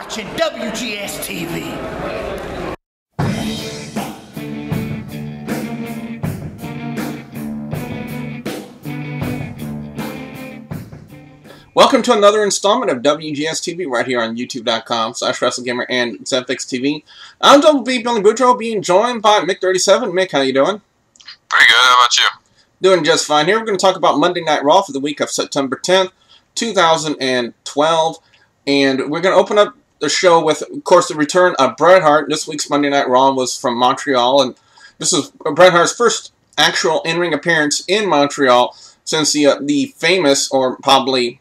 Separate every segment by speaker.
Speaker 1: watching WGS-TV.
Speaker 2: Welcome to another installment of WGS-TV right here on YouTube.com/WrestleGamer and ZFXTV. I'm Double B Billy Boudreaux, being joined by Mick37. Mick, how you doing?
Speaker 3: Pretty good. How about you?
Speaker 2: Doing just fine. Here we're going to talk about Monday Night Raw for the week of September 10th, 2012. And we're going to open up the show with, of course, the return of Bret Hart. This week's Monday Night Raw was from Montreal, and this is Bret Hart's first actual in-ring appearance in Montreal since the famous, or possibly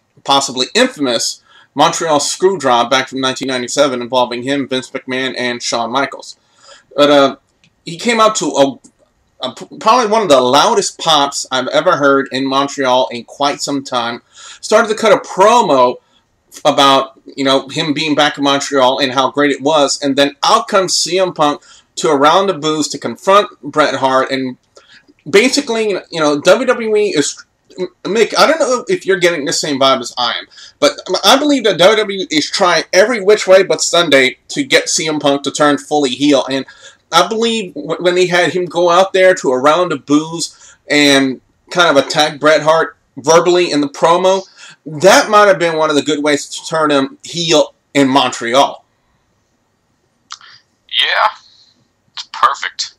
Speaker 2: infamous, Montreal Screwjob back from 1997 involving him, Vince McMahon, and Shawn Michaels. But he came out to probably one of the loudest pops I've ever heard in Montreal in quite some time. Started to cut a promo about, him being back in Montreal and how great it was, and then out comes CM Punk to around the booth to confront Bret Hart, and basically, WWE is... Mick, I don't know if you're getting the same vibe as I am, but I believe that WWE is trying every which way but Sunday to get CM Punk to turn fully heel, and I believe when they had him go out there to around the booze and kind of attack Bret Hart verbally in the promo, that might have been one of the good ways to turn him heel in Montreal.
Speaker 3: Yeah, it's perfect.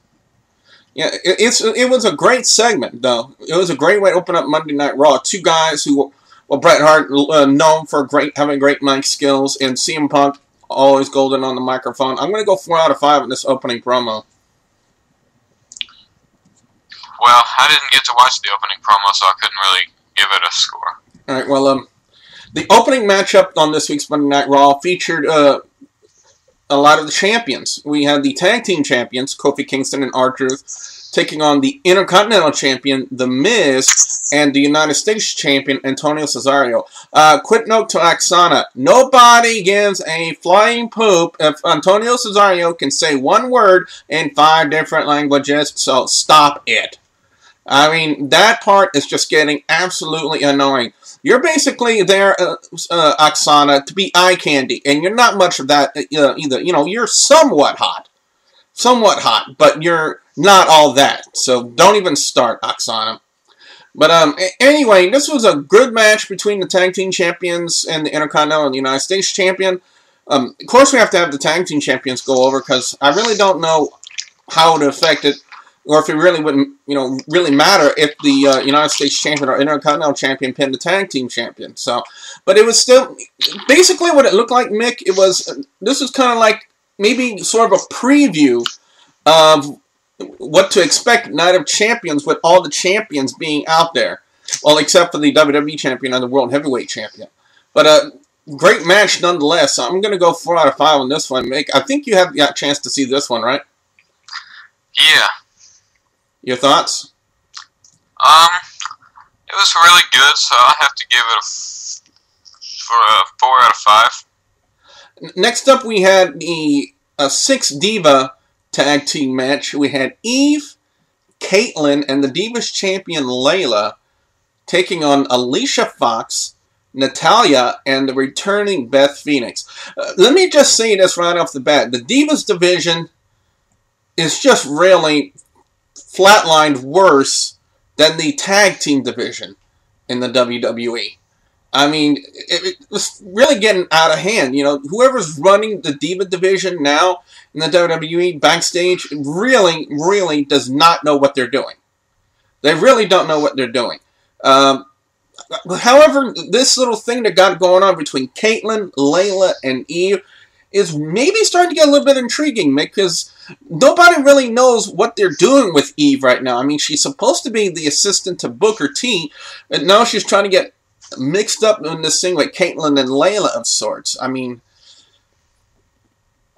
Speaker 2: Yeah, it was a great segment, though. It was a great way to open up Monday Night Raw. Two guys who, Bret Hart known for having great mic skills, and CM Punk always golden on the microphone. I'm going to go 4 out of 5 in this opening promo.
Speaker 3: Well, I didn't get to watch the opening promo, so I couldn't really give it a score.
Speaker 2: All right, well, the opening matchup on this week's Monday Night Raw featured a lot of the champions. We had the tag team champions, Kofi Kingston and R-Truth, taking on the Intercontinental Champion, The Miz, and the United States Champion, Antonio Cesaro. Quick note to Oksana, nobody gives a flying poop if Antonio Cesaro can say one word in 5 different languages, so stop it. I mean, that part is just getting absolutely annoying. You're basically there, Oksana, to be eye candy, and you're not much of that either. You're somewhat hot, but you're not all that. So don't even start, Oksana. But anyway, this was a good match between the tag team champions and the Intercontinental and the United States Champion. Of course, we have to have the tag team champions go over because I really don't know how it would affect it. Or if it really wouldn't, really matter if the United States Champion or Intercontinental Champion pinned the Tag Team Champion. So, but it was still, basically what it looked like, Mick, this was kind of like maybe sort of a preview of what to expect Night of Champions with all the champions being out there. Well, except for the WWE Champion and the World Heavyweight Champion. But great match nonetheless. So I'm going to go 4 out of 5 on this one, Mick. I think you have got a chance to see this one, right?
Speaker 3: Yeah.
Speaker 2: Your thoughts?
Speaker 3: It was really good, so I have to give it a 4 out of 5.
Speaker 2: Next up, we had the 6-Diva tag team match. We had Eve, Caitlyn, and the Divas champion Layla taking on Alicia Fox, Natalya, and the returning Beth Phoenix. Let me just say this right off the bat. The Divas division is just really flatlined worse than the tag team division in the WWE. I mean, it was really getting out of hand. Whoever's running the Diva division now in the WWE backstage really, really does not know what they're doing. They really don't know what they're doing. However, this little thing that got going on between Caitlyn, Layla, and Eve is maybe starting to get a little bit intriguing, Mick, because nobody really knows what they're doing with Eve right now. I mean, she's supposed to be the assistant to Booker T, and now she's trying to get mixed up in this thing with Caitlyn and Layla of sorts. I mean,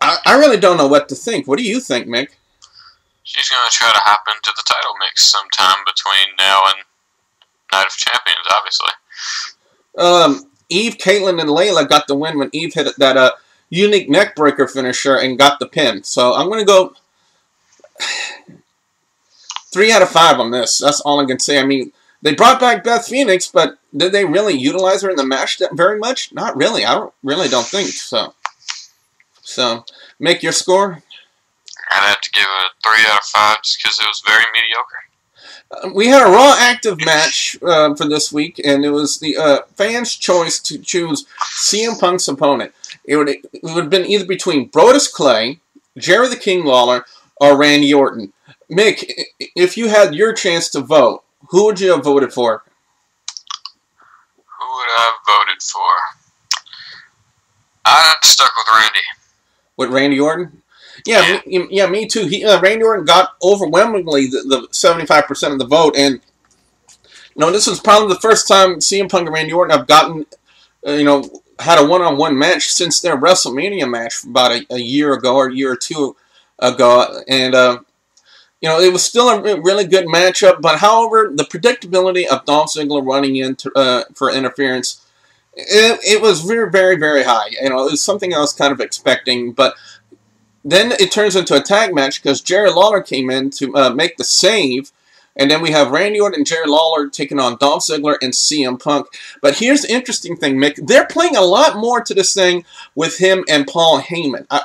Speaker 2: I really don't know what to think. What do you think, Mick?
Speaker 3: She's going to try to hop into the title mix sometime between now and Night of Champions, obviously.
Speaker 2: Eve, Caitlyn, and Layla got the win when Eve hit that unique neckbreaker finisher and got the pin. So I'm going to go 3 out of 5 on this. That's all I can say. I mean, they brought back Beth Phoenix, but did they really utilize her in the match that very much? Not really. I really don't think so. So, Mick, your score?
Speaker 3: I'd have to give it a 3 out of 5 just because it was very mediocre.
Speaker 2: We had a Raw Active match for this week, and it was the fans' choice to choose CM Punk's opponent. It would have been either between Brodus Clay, Jerry the King Lawler, or Randy Orton. Mick, if you had your chance to vote, who would you have voted for?
Speaker 3: Who would I have voted for? I'd have stuck with Randy.
Speaker 2: With Randy Orton? Yeah, me too. Randy Orton got overwhelmingly the 75% of the vote, and this is probably the first time CM Punk and Randy Orton have gotten, had a one-on-one match since their WrestleMania match about a year ago or a year or two ago, and it was still a really good matchup. But however, the predictability of Dolph Ziggler running in for interference. It was very, very, very high. It was something I was kind of expecting, but then it turns into a tag match because Jerry Lawler came in to make the save, and then we have Randy Orton and Jerry Lawler taking on Dolph Ziggler and CM Punk. But here's the interesting thing, Mick. They're playing a lot more to this thing with him and Paul Heyman. I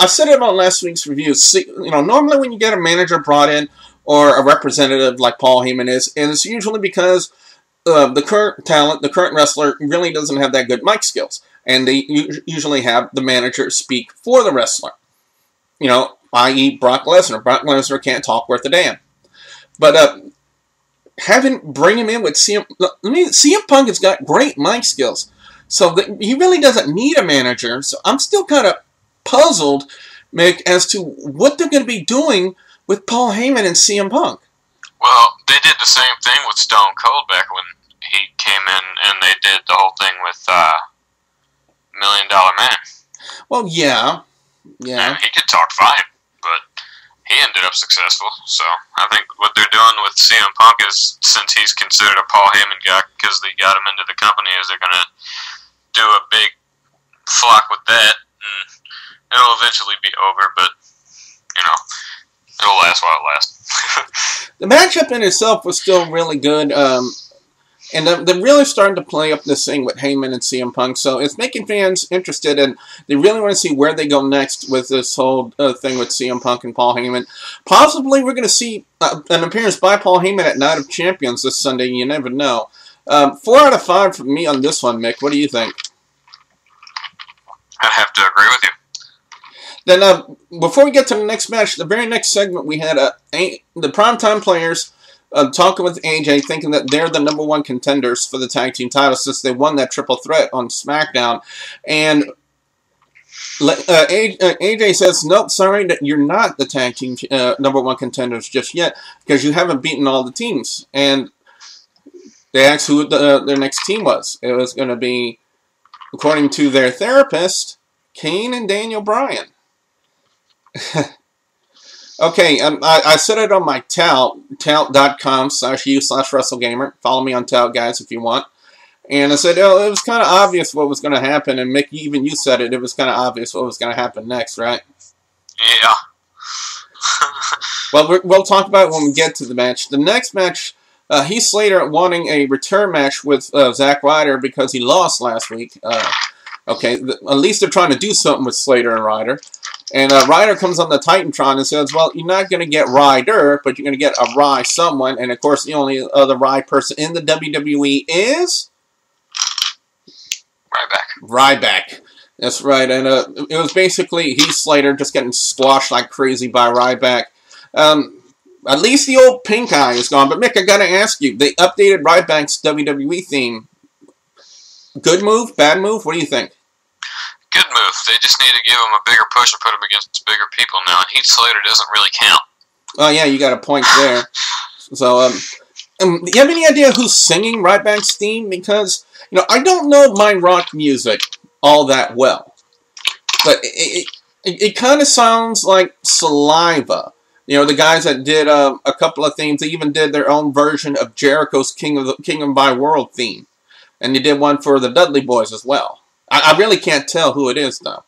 Speaker 2: said it on last week's review. Normally when you get a manager brought in or a representative like Paul Heyman is, and it's usually because the current talent, the current wrestler, really doesn't have that good mic skills. And they usually have the manager speak for the wrestler. I.e. Brock Lesnar. Brock Lesnar can't talk worth a damn. But bring him in with CM Punk has got great mic skills. So he really doesn't need a manager. So I'm still kind of puzzled, Mick, as to what they're going to be doing with Paul Heyman and CM Punk.
Speaker 3: Well, they did the same thing with Stone Cold back when he came in, and they did the whole thing with $1 Million Man.
Speaker 2: Well, yeah.
Speaker 3: And he could talk fine, but he ended up successful. So I think what they're doing with CM Punk is, since he's considered a Paul Heyman guy because they got him into the company, is they're going to do a big flock with that, and it'll eventually be over, but, it'll last while it lasts.
Speaker 2: The matchup in itself was still really good, and they're really starting to play up this thing with Heyman and CM Punk, so it's making fans interested, and they really want to see where they go next with this whole thing with CM Punk and Paul Heyman. Possibly we're going to see an appearance by Paul Heyman at Night of Champions this Sunday, you never know. 4 out of 5 for me on this one, Mick. What do you think?
Speaker 3: I'd have to agree with you.
Speaker 2: Then, before we get to the next match, the very next segment, we had the Primetime Players talking with AJ, thinking that they're the #1 contenders for the tag team title since they won that triple threat on SmackDown. And AJ says, nope, sorry, that you're not the tag team #1 contenders just yet because you haven't beaten all the teams. And they asked who their next team was. It was going to be, according to their therapist, Kane and Daniel Bryan. Okay, I said it on my tout, tout.com/u/WrestleGamer. Follow me on tout, guys, if you want. And I said, it was kind of obvious what was going to happen, and Mick, even you said it was kind of obvious what was going to happen next, right?
Speaker 3: Yeah.
Speaker 2: Well, we'll talk about it when we get to the match. The next match, Heath Slater wanting a return match with Zack Ryder because he lost last week. Okay, at least they're trying to do something with Slater and Ryder. And Ryder comes on the Titantron and says, well, you're not going to get Ryder, but you're going to get a Rye someone. And, of course, the only other Rye person in the WWE is... Ryback. That's right. And it was basically Heath Slater just getting squashed like crazy by Ryback. At least the old pink eye is gone. But, Mick, I got to ask you, they updated Ryback's WWE theme. Good move? Bad move? What do you think?
Speaker 3: Good move. They just need to give him a bigger push and put him against bigger people now. And Heath Slater doesn't really count.
Speaker 2: Oh, yeah, you got a point there. So, do you have any idea who's singing Ryback's theme? Because, I don't know my rock music all that well. But it kind of sounds like Saliva. The guys that did a couple of themes, they even did their own version of Jericho's Kingdom by World theme. And they did one for the Dudley Boys as well. I really can't tell who it is, though.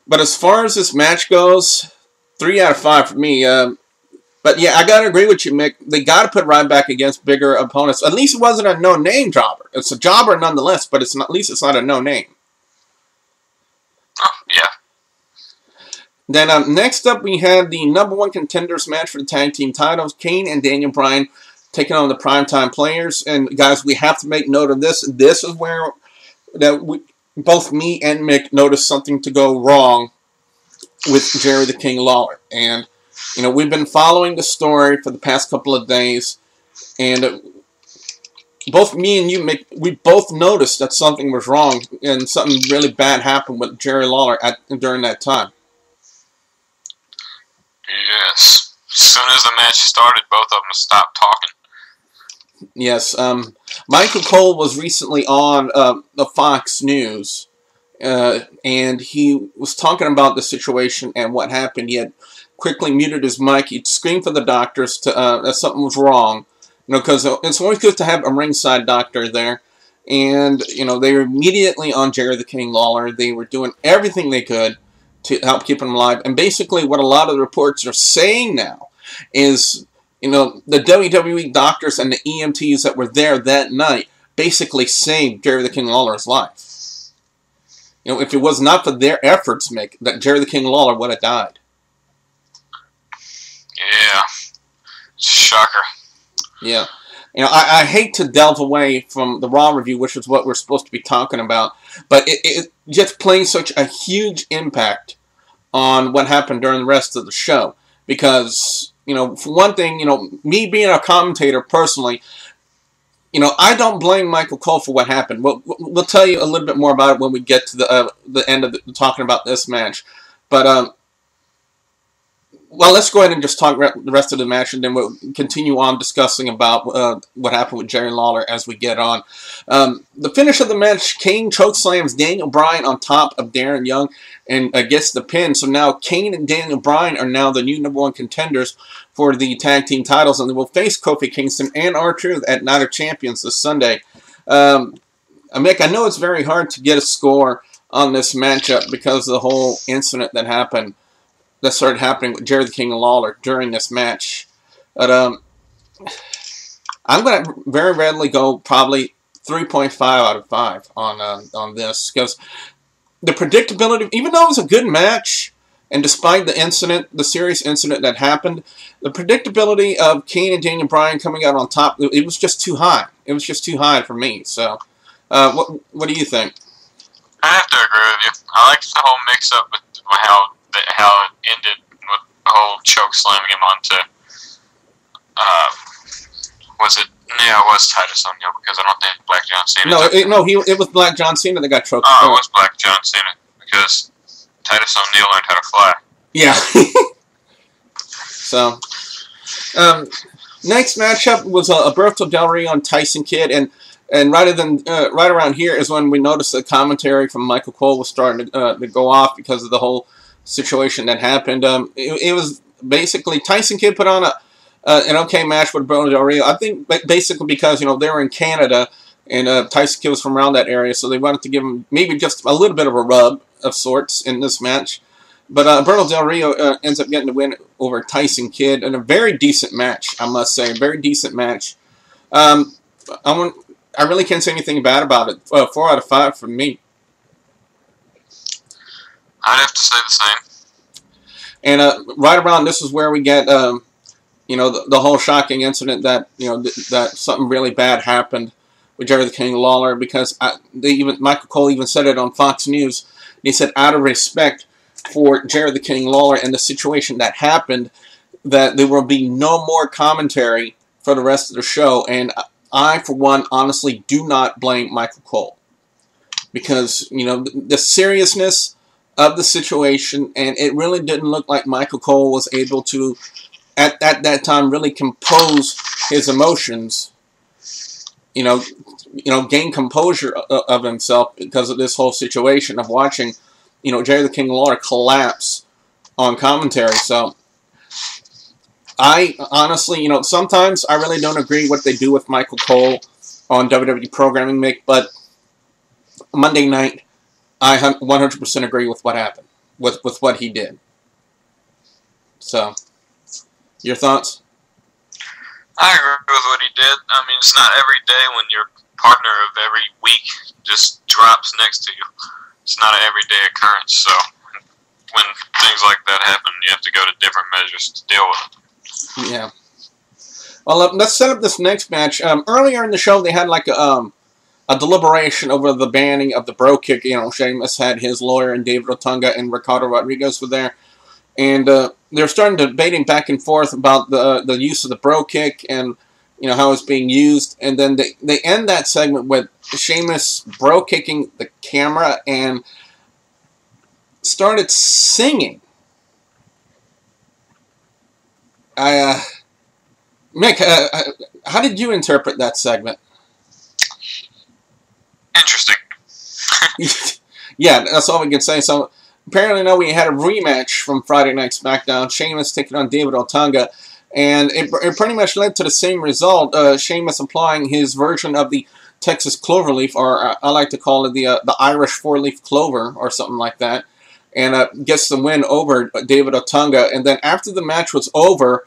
Speaker 2: But as far as this match goes, 3 out of 5 for me. But yeah, I got to agree with you, Mick. They got to put Ryback against bigger opponents. At least it wasn't a no-name jobber. It's a jobber nonetheless, but at least it's not a no-name. Then next up, we had the #1 contenders match for the tag team titles. Kane and Daniel Bryan taking on the Primetime Players. And guys, we have to make note of this. This is where both me and Mick noticed something to go wrong with Jerry the King Lawler. And, you know, we've been following the story for the past couple of days. And both me and you, Mick, we both noticed that something was wrong. And something really bad happened with Jerry Lawler during that time.
Speaker 3: Yes. As soon as the match started, both of them stopped talking.
Speaker 2: Yes. Michael Cole was recently on the Fox News, and he was talking about the situation and what happened. He had quickly muted his mic. He screamed for the doctors that something was wrong. You know, because it's always good to have a ringside doctor there. And, you know, they were immediately on Jerry the King Lawler. They were doing everything they could to help keep him alive. And basically what a lot of the reports are saying now is, you know, the WWE doctors and the EMTs that were there that night basically saved Jerry the King Lawler's life. You know, if it was not for their efforts, Mick, that Jerry the King Lawler would have died.
Speaker 3: Yeah. Shocker.
Speaker 2: Yeah. You know, I hate to delve away from the Raw review, which is what we're supposed to be talking about, but it just plays such a huge impact on what happened during the rest of the show. Because, you know, for one thing, you know, me being a commentator personally, you know, I don't blame Michael Cole for what happened. We'll tell you a little bit more about it when we get to the end of talking about this match. But, well, let's go ahead and just talk the rest of the match, and then we'll continue on discussing about what happened with Jerry Lawler as we get on. The finish of the match, Kane chokeslams Daniel Bryan on top of Darren Young and gets the pin. So now Kane and Daniel Bryan are now the new #1 contenders for the tag team titles, and they will face Kofi Kingston and R-Truth at Night of Champions this Sunday. Mick, I know it's very hard to get a score on this matchup because of the whole incident that happened. That started happening with Jerry the King Lawler during this match. But I'm going to very readily go probably 3.5 out of 5 on this. Because the predictability, even though it was a good match, and despite the incident, the serious incident that happened, the predictability of Kane and Daniel Bryan coming out on top, it was just too high. It was just too high for me. So, what do you think?
Speaker 3: I have to agree with you. I like the whole mix-up with how it ended with the whole choke slamming him onto, was it? Yeah, it was Titus O'Neil, because I don't think Black John Cena.
Speaker 2: It was Black John Cena that got choked.
Speaker 3: Oh, it was Black John Cena, because Titus O'Neil learned how to fly.
Speaker 2: Yeah. So, next matchup was Alberto Del Rio and Tyson Kidd, and right around here is when we noticed the commentary from Michael Cole was starting to go off because of the whole situation that happened. It was basically Tyson Kidd put on an okay match with Alberto Del Rio. I think basically because, you know, they were in Canada and Tyson Kidd was from around that area, so they wanted to give him maybe just a little bit of a rub of sorts in this match. But Alberto Del Rio ends up getting the win over Tyson Kidd in a very decent match, I must say. A very decent match. I really can't say anything bad about it. 4 out of 5 from me.
Speaker 3: I'd have to say the same.
Speaker 2: And right around this is where we get, you know, the whole shocking incident that, you know, that something really bad happened with Jerry the King Lawler, because Michael Cole even said it on Fox News. He said, out of respect for Jerry the King Lawler and the situation that happened, that there will be no more commentary for the rest of the show. And I, for one, honestly do not blame Michael Cole, because, you know, the seriousness of the situation, and it really didn't look like Michael Cole was able to, at that time, really compose his emotions, you know, gain composure of himself because of this whole situation of watching, you know, Jerry the King Lawler collapse on commentary. So, I honestly, you know, sometimes I really don't agree what they do with Michael Cole on WWE programming, Mick, but Monday night, I 100% agree with what happened, with what he did. So, your thoughts?
Speaker 3: I agree with what he did. I mean, it's not every day when your partner of every week just drops next to you. It's not an everyday occurrence, so when things like that happen, you have to go to different measures to deal with it.
Speaker 2: Yeah. Well, let's set up this next match. Earlier in the show, they had like a deliberation over the banning of the bro kick. You know, Sheamus had his lawyer, and David Otunga and Ricardo Rodriguez were there. And they're starting debating back and forth about the use of the bro kick and, you know, how it's being used. And then they end that segment with Sheamus bro kicking the camera and started singing. Mick, how did you interpret that segment?
Speaker 3: Interesting.
Speaker 2: Yeah, that's all we can say. So apparently now we had a rematch from Friday Night SmackDown. Sheamus taking on David Otunga. And it pretty much led to the same result. Sheamus applying his version of the Texas cloverleaf, or I like to call it the Irish four-leaf clover, or something like that. And gets the win over David Otunga. And then after the match was over,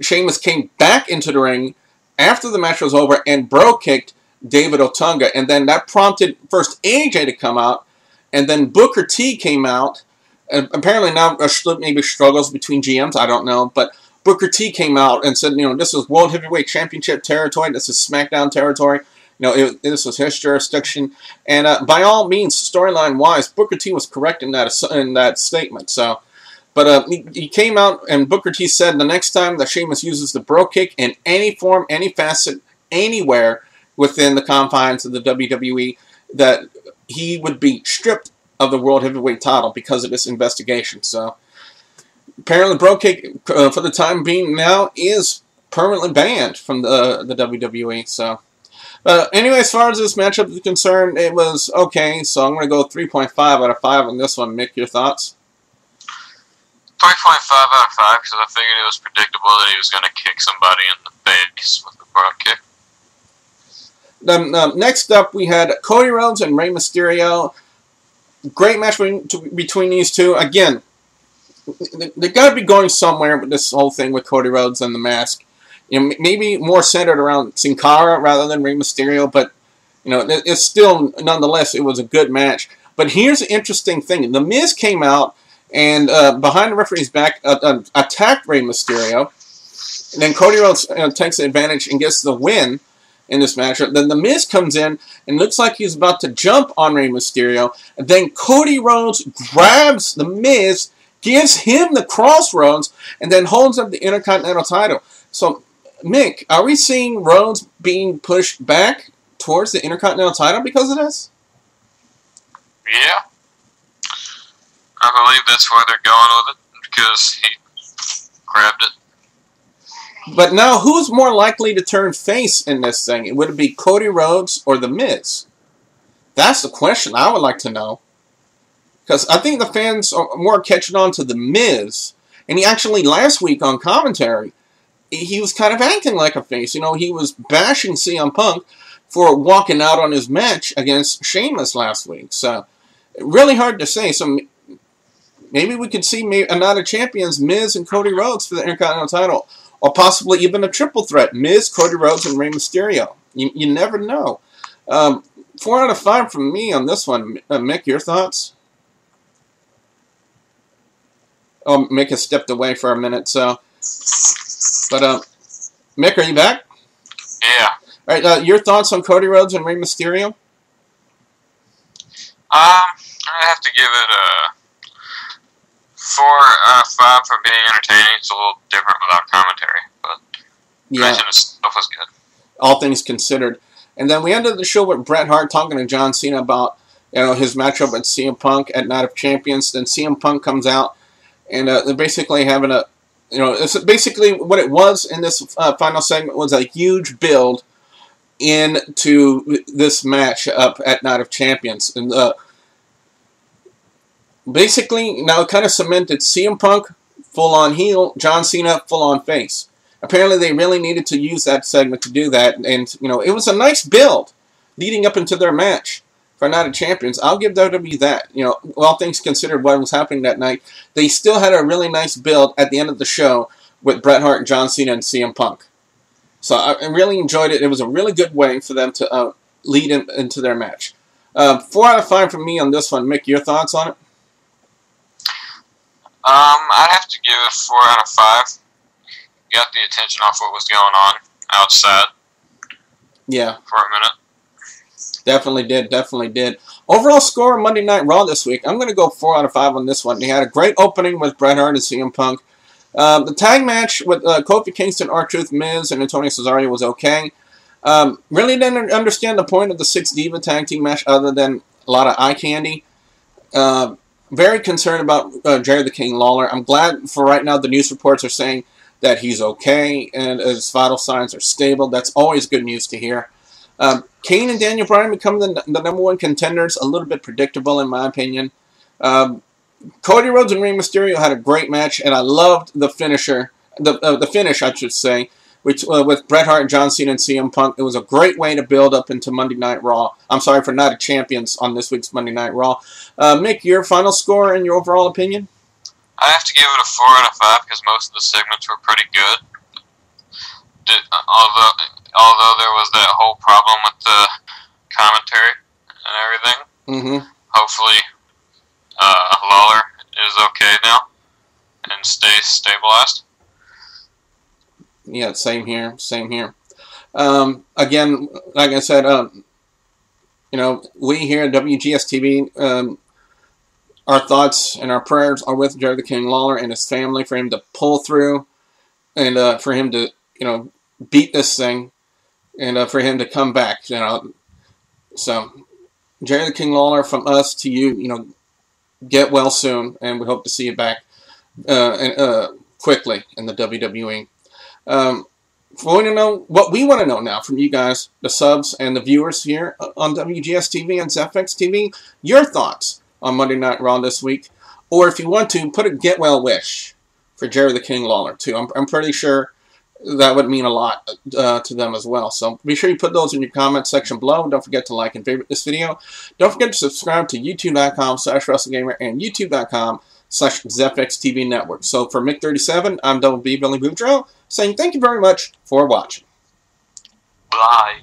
Speaker 2: Sheamus came back into the ring after the match was over and bro kicked David Otunga. And then that prompted first AJ to come out. And then Booker T came out. And apparently now maybe struggles between GMs, I don't know. But Booker T came out and said, you know, this is World Heavyweight Championship territory. This is SmackDown territory. You know, this was his jurisdiction. And by all means, storyline-wise, Booker T was correct in that statement. So, but he came out and Booker T said the next time that Sheamus uses the bro kick in any form, any facet, anywhere within the confines of the WWE, that he would be stripped of the World Heavyweight title because of this investigation. So apparently bro kick, for the time being now, is permanently banned from the WWE. So anyway, as far as this matchup is concerned, it was okay. So I'm going to go 3.5 out of 5 on this one. Mick, your thoughts?
Speaker 3: 3.5 out of 5 because I figured it was predictable that he was going to kick somebody in the face with the bro kick.
Speaker 2: Then next up, we had Cody Rhodes and Rey Mysterio. Great match between these two. Again, they got to be going somewhere with this whole thing with Cody Rhodes and the mask. You know, maybe more centered around Sin Cara rather than Rey Mysterio, but you know, it's still, nonetheless, it was a good match. But here's the interesting thing: The Miz came out and behind the referee's back attacked Rey Mysterio, and then Cody Rhodes takes advantage and gets the win in this matchup. Then The Miz comes in and looks like he's about to jump on Rey Mysterio, and then Cody Rhodes grabs The Miz, gives him the crossroads, and then holds up the Intercontinental title. So, Mick, are we seeing Rhodes being pushed back towards the Intercontinental title because of this?
Speaker 3: Yeah. I believe that's where they're going with it, because he grabbed it.
Speaker 2: But now, who's more likely to turn face in this thing? Would it be Cody Rhodes or The Miz? That's the question I would like to know. Because I think the fans are more catching on to The Miz. And he actually, last week on commentary, he was kind of acting like a face. You know, he was bashing CM Punk for walking out on his match against Sheamus last week. So, really hard to say. So, maybe we could see another champions, Miz and Cody Rhodes, for the Intercontinental title. Or possibly even a triple threat, Miz, Cody Rhodes, and Rey Mysterio. You never know. 4 out of 5 from me on this one. Mick, your thoughts? Oh, Mick has stepped away for a minute, so... But, Mick, are you back?
Speaker 3: Yeah.
Speaker 2: Alright, your thoughts on Cody Rhodes and Rey Mysterio?
Speaker 3: I have to give it a 4 out of 5 for being entertaining. It's a little different without commentary, but the match in itself was good. All
Speaker 2: things considered. And then we ended the show with Bret Hart talking to John Cena about, you know, his matchup with CM Punk at Night of Champions. Then CM Punk comes out, and they're basically having a, you know, it's basically what it was in this final segment was a huge build into this match up at Night of Champions. And basically, now it kind of cemented CM Punk full-on heel, John Cena full-on face. Apparently, they really needed to use that segment to do that. And, you know, it was a nice build leading up into their match for Night of Champions. I'll give WWE that. You know, all things considered what was happening that night, they still had a really nice build at the end of the show with Bret Hart, John Cena, and CM Punk. So I really enjoyed it. It was a really good way for them to lead into their match. 4 out of 5 from me on this one. Mick, your thoughts on it?
Speaker 3: I'd have to give it 4 out of 5. Got the attention off what was going on outside.
Speaker 2: Yeah.
Speaker 3: For a minute.
Speaker 2: Definitely did. Overall score Monday Night Raw this week, I'm going to go 4 out of 5 on this one. He had a great opening with Bret Hart and CM Punk. The tag match with Kofi Kingston, R-Truth, Miz, and Antonio Cesaro was okay. Really didn't understand the point of the 6 Diva tag team match other than a lot of eye candy. Very concerned about Jerry the King Lawler. I'm glad for right now the news reports are saying that he's okay and his vital signs are stable. That's always good news to hear. Kane and Daniel Bryan become the number 1 contenders. A little bit predictable in my opinion. Cody Rhodes and Rey Mysterio had a great match, and I loved the finisher, the finish, I should say, which with Bret Hart, John Cena, and CM Punk. It was a great way to build up into Monday Night Raw. I'm sorry for Night of Champions on this week's Monday Night Raw. Mick, your final score and your overall opinion?
Speaker 3: I have to give it a 4 out of 5 because most of the segments were pretty good. Although there was that whole problem with the commentary and everything.
Speaker 2: Mm-hmm.
Speaker 3: Hopefully, Lawler is okay now and stays stabilized.
Speaker 2: Yeah, same here. Again, like I said, we here at WGS-TV, our thoughts and our prayers are with Jerry the King Lawler and his family for him to pull through and for him to, beat this thing and for him to come back, So, Jerry the King Lawler, from us to you, get well soon, and we hope to see you back quickly in the WWE. What we want to know now from you guys, the subs and the viewers here on WGS-TV and ZFX-TV, your thoughts on Monday Night Raw this week, or if you want to, put a get well wish for Jerry the King Lawler too. I'm pretty sure that would mean a lot to them as well. So be sure you put those in your comment section below. Don't forget to like and favorite this video. Don't forget to subscribe to youtube.com/WrestleGamer and youtube.com/ZFXTV Network. So for Mick37, I'm Double B Billy Boudreaux, saying thank you very much for watching.
Speaker 3: Bye.